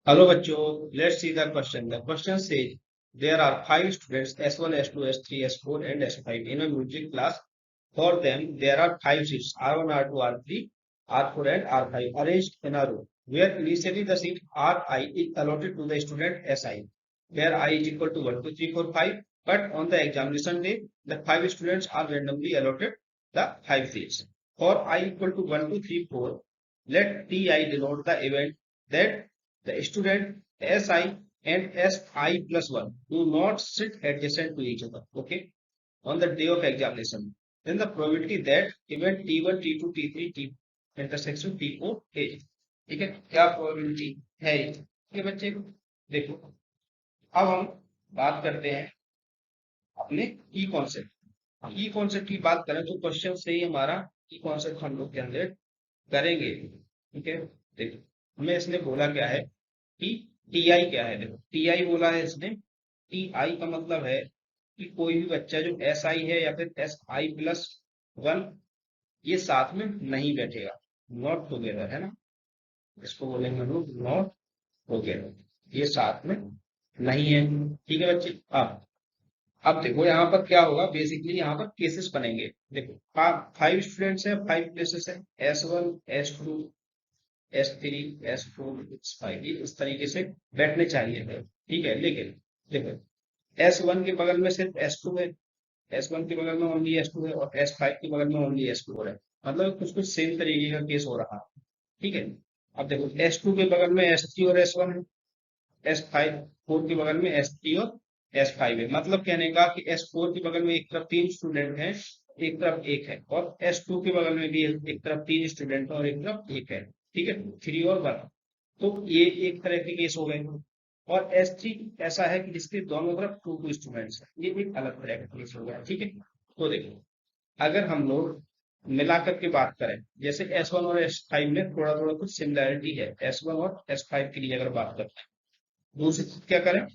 Hello बच्चों, let's see the question. The question says there are five students S1, S2, S3, S4 and S5 in a music class. For them, there are five seats R1, R2, R3, R4 and R5 arranged in a row. Where initially the seat Ri is allotted to the student Si, where I is equal to 1, 2, 3, 4, 5. But on the examination day, the five students are randomly allotted the five seats. For I equal to 1, 2, 3, 4, let Ti denote the event that the student Si and Si plus 1 do not sit adjacent to each other, okay, on the day of examination. Then the probability that event T1, T2, T3, T intersection T4 is, ठीक है, क्या probability है ये बच्चे को देखो। अब हम बात करते हैं अपने की कॉन्सेप्ट की बात करें तो क्वेश्चन से ही हमारा की कॉन्सेप्ट हम लोग जनरेट करेंगे, ठीक है। देखो हमें इसने बोला क्या है कि टी आई क्या है। देखो टी आई बोला है इसने, टी आई का मतलब है कि कोई भी बच्चा जो एस आई है या फिर एस आई प्लस वन ये साथ में नहीं बैठेगा, नॉट टुगेदर है ना, इसको बोलेंगे हम लोग नॉट टुगेदर, ये साथ में नहीं है, ठीक है बच्चे। अब देखो यहाँ पर क्या होगा, बेसिकली यहाँ पर केसेस बनेंगे। देखो फाइव स्टूडेंट्स है, फाइव प्लेसेस है, S1, S2, S3, S4, S5 इस तरीके से बैठने चाहिए, ठीक है। लेकिन देखो S1 के बगल में सिर्फ S2 है, S1 के बगल में ओनली S2 है और S5 के बगल में ओनली S4 है, मतलब कुछ कुछ सेम तरीके का केस हो रहा है, ठीक है। अब देखो S2 के बगल में S3 और S1 है, S5 4 के बगल में S3 और S5 है, मतलब कहने का कि S4 के बगल में एक तरफ तीन स्टूडेंट हैं, एक तरफ एक है, और S2 के बगल में भी एक तरफ तीन स्टूडेंट है और एक तरफ एक है, ठीक है, 3 और 1। तो ये एक तरह के केस हो गए। और S3 ऐसा है कि जिसके दोनों तरफ टू टू स्टूडेंट्स है, ये एक अलग तरह का केस हो गया, ठीक है। तो देखो अगर हम लोग मिला करके बात करें, जैसे S1 और S5 में थोड़ा थोड़ा कुछ सिमिलैरिटी है, S1 और S5 के लिए अगर बात करते हैं, दूसरी चीज क्या करें,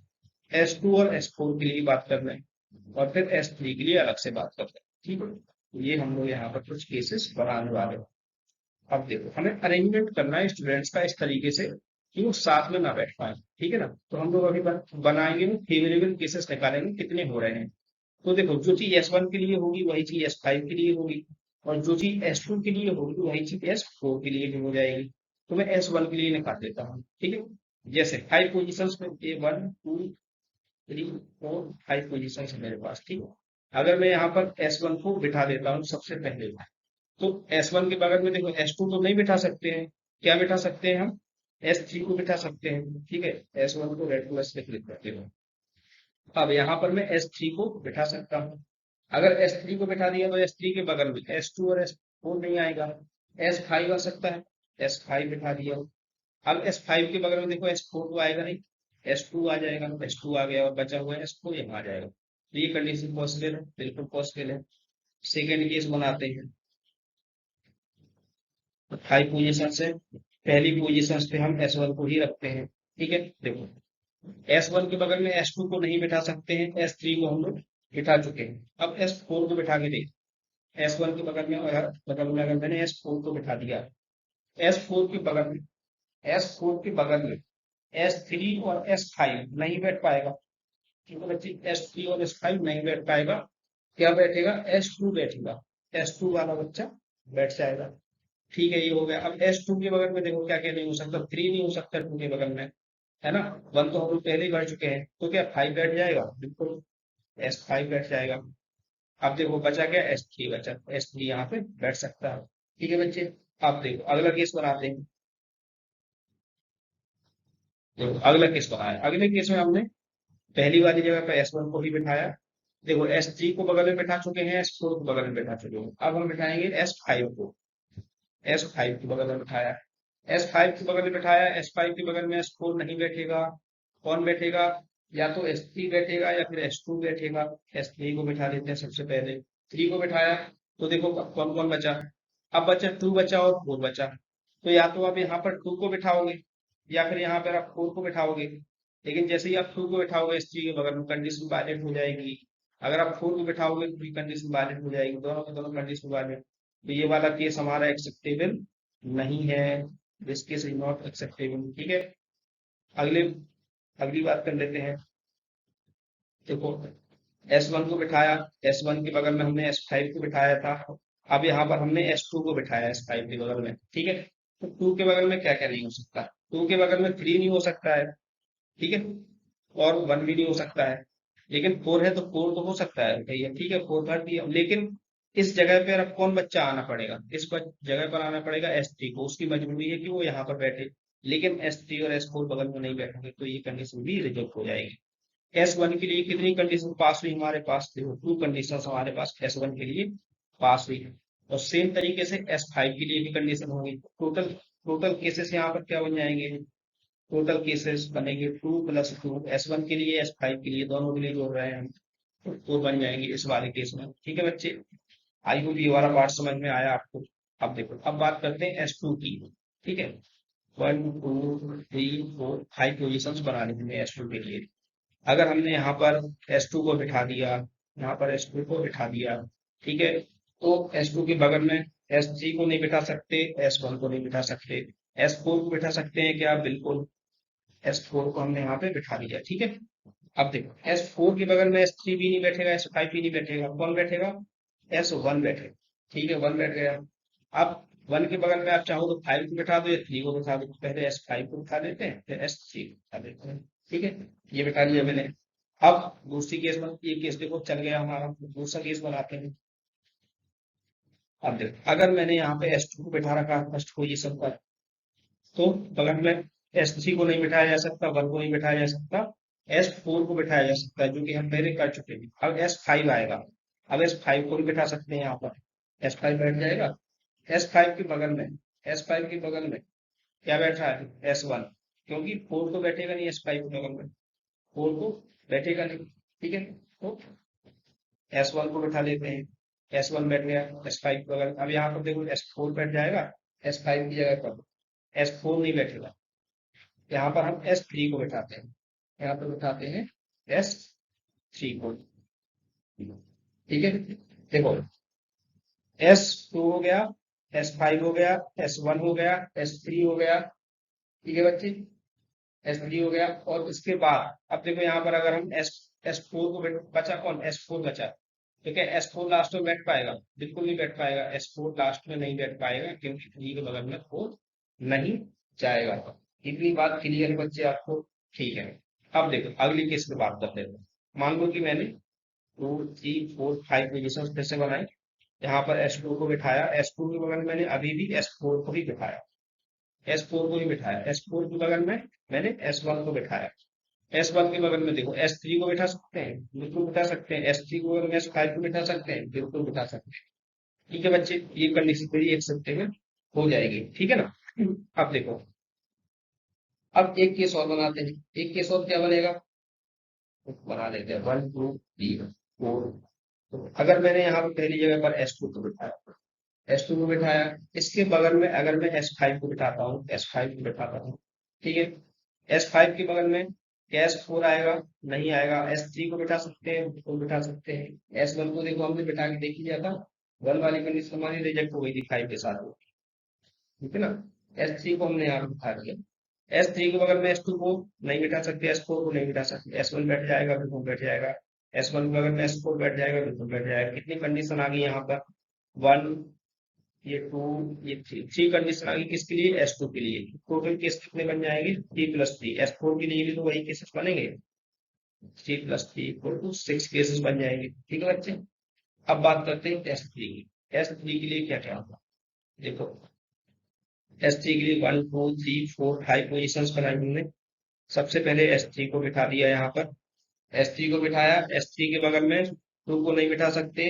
S2 और S4 के लिए बात कर रहे हैं और फिर S3 के लिए अलग से बात कर रहे हैं, ठीक है। तो ये हम लोग यहाँ पर कुछ केसेस बनाने वाले हैं। अब देखो हमें अरेंजमेंट करना है स्टूडेंट्स का इस तरीके से कि वो साथ में ना बैठ पाए, ठीक है ना। तो हम लोग अभी बनाएंगे, वो फेवरेबल केसेस निकालेंगे कितने हो रहे हैं। तो देखो जो चीज S1 के लिए होगी वही चीज S5 के लिए होगी, और जो चीज S2 के लिए होगी वही चीज S4 के लिए भी हो जाएगी। तो मैं S1 के लिए निकाल देता हूँ, ठीक है। जैसे फाइव पोजिशन में A1, 2, 3, 4, 5 पोजिशन है मेरे पास, ठीक है। अगर मैं यहाँ पर S1 को बिठा देता हूँ सबसे पहले, तो S1 के बगल में देखो S2 तो नहीं बिठा सकते हैं, क्या बिठा सकते हैं हम, S3 को बिठा सकते हैं, ठीक है। S1 को रेड कलर से क्लिक करते हो। अब यहाँ पर मैं S3 को बिठा सकता हूँ। अगर S3 को बिठा दिया तो S3 के बगल में S2 और S4 नहीं आएगा, S5 आ सकता है, S5 बिठा दिया। अब S5 के बगल में देखो S4 तो आएगा नहीं, S2 आ जाएगा, S2 आ गया और बचा हुआ है S4 यहाँ आ जाएगा। तो ये कंडीशन पॉसिबल है, बिल्कुल पॉसिबल है। सेकेंड केस बनाते हैं। फाइव पोजिशन है, पहली पोजिशन पे हम S1 को ही रखते हैं, ठीक है। देखो S1 के बगल में S2 को नहीं बिठा सकते हैं, S3 को हम लोग बिठा चुके हैं। अब S4 को बिठा के देख, S1 के बगल में अगर मैंने S4 को बिठा दिया, S4 के बगल में S4 के बगल में S3 और S5 नहीं बैठ पाएगा, क्योंकि बच्चे S3 और S5 नहीं बैठ पाएगा, क्या बैठेगा, S2 बैठेगा, S2 वाला बच्चा बैठ जाएगा, ठीक है। ये हो गया। अब S2 के बगल में देखो क्या क्या नहीं हो सकता, 3 नहीं हो सकता 2 के बगल में, है ना। 1 तो हम लोग पहले ही बढ़ चुके हैं, तो क्या 5 बैठ जाएगा, बिल्कुल S5 बैठ जाएगा। अब देखो बचा क्या, S3 बचा, S3 यहाँ पे बैठ सकता है, ठीक है बच्चे। अब देखो अगला केस बनाते हैं। देखो अगला केस बनाया, अगले केस में हमने पहली वाली जगह पे S1 को ही बिठाया। देखो S3 को बगल में बैठा चुके हैं, S4 को बगल में बैठा चुके हैं, अब हम बिठाएंगे S5 को। S5 के बगल में बिठाया, S5 के बगल में बिठाया, S5 के बगल में S4 नहीं बैठेगा, कौन बैठेगा, या तो S3 बैठेगा या फिर S2 बैठेगा। S3 को बिठा देते हैं सबसे पहले, 3 को बिठाया, तो देखो कौन कौन बचा, अब बचा 2 बचा और 4 बचा। तो या तो आप यहाँ पर 2 को बिठाओगे या फिर यहाँ पर आप 4 को बिठाओगे, लेकिन जैसे ही आप 2 को बिठाओगे S3 के बगल में कंडीशन वायलेट हो जाएगी। अगर आप 4 को बिठाओगे तो कंडीशन वायलेट हो जाएगी, दोनों के दोनों कंडीशन वायलेट। तो ये वाला केस हमारा एक्सेप्टेबल नहीं है, this case is not acceptable, ठीक है। अगली बात कर लेते हैं। देखो S1 को बिठाया, S1 के बगल में हमने S5 को बिठाया था। अब यहाँ पर हमने S2 को बिठाया S5 के बगल में, ठीक है। तो 2 के बगल में क्या क्या नहीं हो सकता, 2 के बगल में 3 नहीं हो सकता है, ठीक है, और 1 भी नहीं हो सकता है। लेकिन 4 है तो 4 तो हो सकता है भैया, ठीक है, 4 कर दिया। लेकिन इस जगह पे अब कौन बच्चा आना पड़ेगा, जगह पर आना पड़ेगा S3 को, उसकी मजबूरी है कि वो यहाँ पर बैठे। लेकिन S3 और S4 बगल में नहीं बैठेंगे, तो ये कंडीशन भी रिजेक्ट हो जाएगी। S1 के लिए कितनी कंडीशन पास हुई हमारे पास, देखो 2 कंडीशन हमारे पास S1 के लिए पास हुई। और सेम तरीके से S5 के लिए भी कंडीशन होगी। टोटल केसेस यहाँ पर क्या बन जाएंगे, टोटल केसेस बनेंगे 2 + 2, S1 के लिए S5 के लिए, दोनों के लिए जोड़ रहे हैं हम, तो 4 बन जाएंगे इस वाले केस में, ठीक है बच्चे। आई होप ये वाला पार्ट समझ में आया आपको। अब देखो, अब बात करते हैं S2 की, ठीक है। 1 2 3 4 5 पोजिशन बना ली हमने S2 के लिए। अगर हमने यहाँ पर S2 को बिठा दिया, यहाँ पर S2 को बिठा दिया, ठीक है, तो S2 के बगल में S3 को नहीं बिठा सकते, S1 को नहीं बिठा सकते। S4 को बिठा सकते हैं क्या, बिल्कुल। S4 को हमने यहाँ पे बिठा दिया, ठीक है। अब देखो S4 के बगल में S3 भी नहीं बैठेगा, S5 भी नहीं बैठेगा, कौन बैठेगा, S1 बैठेगा, ठीक है, 1 बैठ गया। अब 1 के बगल में आप चाहो तो 5 को बिठा दो या 3 को बिठा दो, पहले S5 को बिठा देते हैं फिर S3 को बिठा देते हैं, ठीक है। ये बिठा लिया मैंने। अब दूसरी केस में, ये केस देखो चल गया हमारा, दूसरा केस बनाते हैं। अब देखो, अगर मैंने यहाँ पे S2 को बिठा रखा है फर्स्ट पोजीशन पर, तो बगल में S3 को नहीं बिठाया जा सकता, 1 को नहीं बिठाया जा सकता, S4 को बिठाया जा सकता है, जो कि हम पहले कर चुके हैं। अब S5 आएगा, अब S5 को भी बिठा सकते हैं यहाँ पर, S5 बैठ जाएगा। S5 के बगल में, S5 के बगल में क्या बैठ रहा है, S1, क्योंकि 4 तो बैठेगा नहीं S5 के बगल में, 4 तो बैठेगा नहीं, ठीक है। तो S1 को बिठा लेते हैं, S1 बैठ गया S5 के बगल। अब यहाँ पर देखो S4 बैठ जाएगा S5 की जगह पर, S4 नहीं बैठेगा। यहाँ पर हम S3 को बिठाते हैं, यहाँ पर बिठाते हैं S3 को, ठीक है। देखो S2 हो गया, S5 हो गया, S1 हो गया, S3 हो गया, ठीक है बच्चे, S3 हो गया। और इसके बाद अब देखो यहाँ पर अगर हम S4 को बचा कौन, S4 बचा, ठीक है। S4 लास्ट में बैठ पाएगा, बिल्कुल नहीं बैठ पाएगा, S4 लास्ट में नहीं बैठ पाएगा, क्योंकि 3 के बगल में 4 नहीं जाएगा। इतनी बात क्लियर है बच्चे आपको, ठीक है। अब देखो अगली केस पे बात करते हैं। मान लो कि मैंने 2 3 4 5 पोजिशन फिर से बनाई, यहाँ पर S2 को बिठाया, S2 के बगल में मैंने अभी भी S4 को ही बिठाया, S4 को ही बिठाया, S4 के बगल में मैंने S1 को बिठाया, S1 के बगल में देखो S3 को बिठा सकते हैं, बिल्कुल बिठा सकते हैं, S3 को बगल में S5 को बिठा सकते हैं, बिल्कुल बिठा सकते हैं, ठीक है बच्चे। ये कंडीशन मेरी एक्सेप्टेबल हो जाएगी, ठीक है ना। अब देखो, अब एक केस और बनाते हैं, एक केस और क्या बनेगा, बना लेते हैं 1 2 3 4। तो अगर मैंने यहाँ पर पहली जगह पर S2 को बिठाया, S2 को बिठाया, इसके बगल में अगर मैं S5 को बिठाता हूँ, S5 को बिठाता हूँ, ठीक है। S5 के बगल में क्या S4 आएगा, नहीं आएगा। S3 को बिठा सकते हैं, बिल्कुल बिठा सकते हैं। S1 को देखो हमने बिठा के देख लिया था, 1 वाली कंडीशन हमारी रिजेक्ट हो गई थी 5 के साथ, ठीक है ना। S3 को हमने यहाँ पे बिठा दिया, S3 के बगल में S2 को नहीं बिठा सकते, S4 को नहीं बिठा सकते, S1 बैठ जाएगा, बिल्कुल बैठ जाएगा। S1 के बगल में S4 बैठ जाएगा, बिल्कुल बैठ जाएगा। कितनी कंडीशन आ गई यहाँ पर, 1, ये 2, ये 3 कंडीशन आ गई, किसके लिए, S2 के लिए। टोटल केस कितने बन जाएंगे, 3 + 3। S4 के लिए भी तो वही केसेस बनेंगे, 3 + 3 = 6 केसेस बन जाएंगे, ठीक है बच्चे। अब बात करते हैं S3 की। S3 के लिए क्या क्या होगा, देखो S3 के लिए 1 2 3 4 5 पोजिशन बनाई हमने। सबसे पहले S3 को बिठा दिया यहाँ पर, S3 को बिठाया, S3 के बगल में 2 को नहीं बिठा सकते,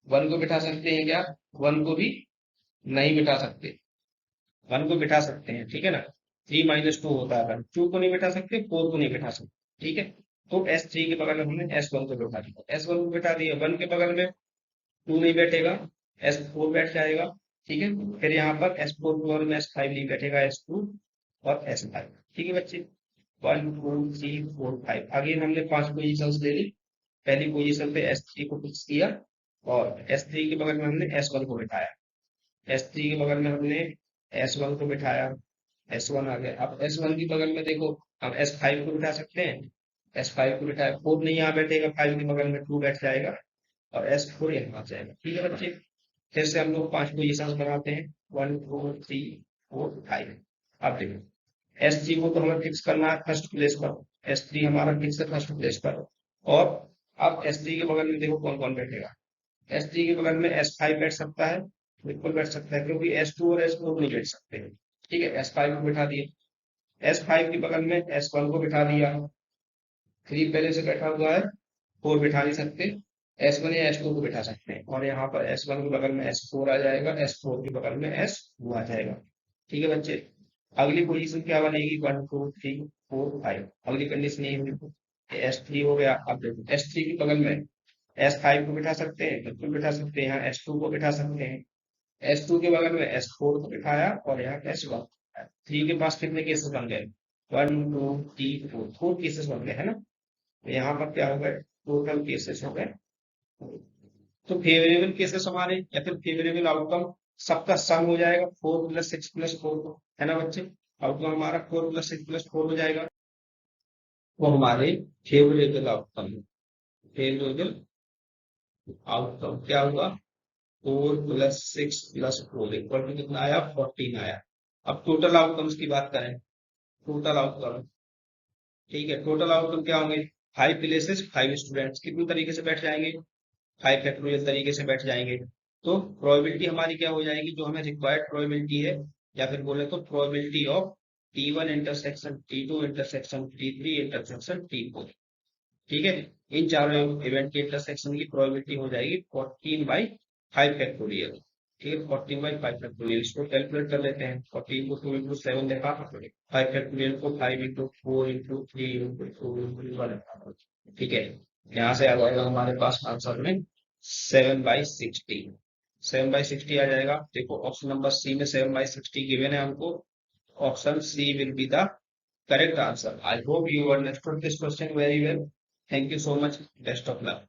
1 को बिठा सकते हैं क्या, 1 को भी नहीं बिठा सकते, 1 को बिठा सकते हैं, ठीक है ना। 3 - 2 होता है, 2 को नहीं बिठा सकते, 4 को नहीं बिठा सकते, ठीक है। तो S3 के बगल में हमने S1 को बिठा दिया, S1 को बिठा दिया, 1 के बगल में 2 नहीं बैठेगा, S4 बैठ जाएगा, ठीक है। फिर यहाँ पर S4 के बगल में S5 नहीं बैठेगा, S2 और S5, ठीक है बच्चे। 1 2 3 4 5 अगेन हमने 5 पोजिशन ले ली। पहली पोजीशन पे S3 को फिक्स किया, और S3 के बगल में हमने S1 को बिठाया, S3 के बगल में हमने S1 को बिठाया, S1 आ गया। अब S1 की बगल में देखो, हम S5 को बिठा सकते हैं। S5 को बिठाए, 4 नहीं यहाँ बैठेगा, 5 के बगल में 2 बैठ जाएगा और S4 यहाँ आ जाएगा। ठीक है बच्चे, फिर से हम लोग 5 पोजिशन बनाते हैं, 1 2 3 4 5। अब देखो S3 को तो हमें फिक्स करना है फर्स्ट प्लेस पर, S3 हमारा फिक्स है फर्स्ट प्लेस पर। और अब S3 के बगल में देखो कौन कौन बैठेगा। S3 के बगल में S5 बैठ सकता है, बिल्कुल बैठ सकता है, क्योंकि S2 और S4 नहीं बैठ सकते हैं। ठीक है, S5 को बिठा दिए। S5 के बगल में S1 को बिठा दिया, 3 पहले से बैठा हुआ है, 4 बिठा नहीं सकते। S1 या S2 को बिठा सकते हैं, और यहाँ पर S1 के बगल में S4 आ जाएगा, S4 के बगल में S2 आ जाएगा। ठीक है बच्चे, अगली पोजीशन क्या बनेगी, 1 2 3 4 5। अगली कंडीशन यही होगी, S3 हो गया। अब देखो S3 के बगल में S5 को बिठा सकते हैं, बिल्कुल बिठा सकते हैं, यहाँ S2 को बिठा सकते हैं। S2 के बगल में S4 को बिठाया और यहाँ S1। 3 के पास कितने केसेस बन गए, 1 2 3 4, 4 केसेस बन गए है ना। तो यहाँ पर क्या हो गए, टोटल केसेस हो गए। तो फेवरेबल केसेस हमारे या फिर फेवरेबल आउटकम सबका सम हो जाएगा 4 + 6 + 4, है ना बच्चे। आउटकम हमारा 4 + 6 + 4 हो जाएगा। वो हमारे फेवरेबल आउटकम, फेवरेबल आउटकम क्या हुआ, 4 + 6 + 4 इक्वल टू कितना आया, 14 आया। अब टोटल आउटकम्स की बात करें, टोटल आउटकम, ठीक है, टोटल आउटकम क्या होंगे, 5 प्लेसेस 5 स्टूडेंट्स कितनी तरीके से बैठ जाएंगे, 5 फैक्टोरियल तरीके से बैठ जाएंगे। तो प्रोबेबिलिटी हमारी क्या हो जाएगी, जो हमें रिक्वायर्ड प्रोबेबिलिटी है, या फिर बोले तो probability of T1 intersection T2 intersection T3 intersection T4। ठीक है, इन चारों इवेंट के इंटरसेक्शन की प्रोबेबिलिटी हो जाएगी 14/5 फैक्टोरियल। ठीक है, 14/5 फैक्टोरियल, इसको कैलकुलेट कर लेते हैं। 14 को 2 × 7 देखा, 5 फैक्टोरियल को 5 × 4 × 3 × 2 × 1। ठीक है, यहाँ से आ जाएगा हमारे पास आंसर में 7/60, 7/60 आ जाएगा। देखो ऑप्शन नंबर सी में 7/60 गिवन है हमको, option C will be the correct answer. I hope you understood this question very well. Thank you so much. Best of luck.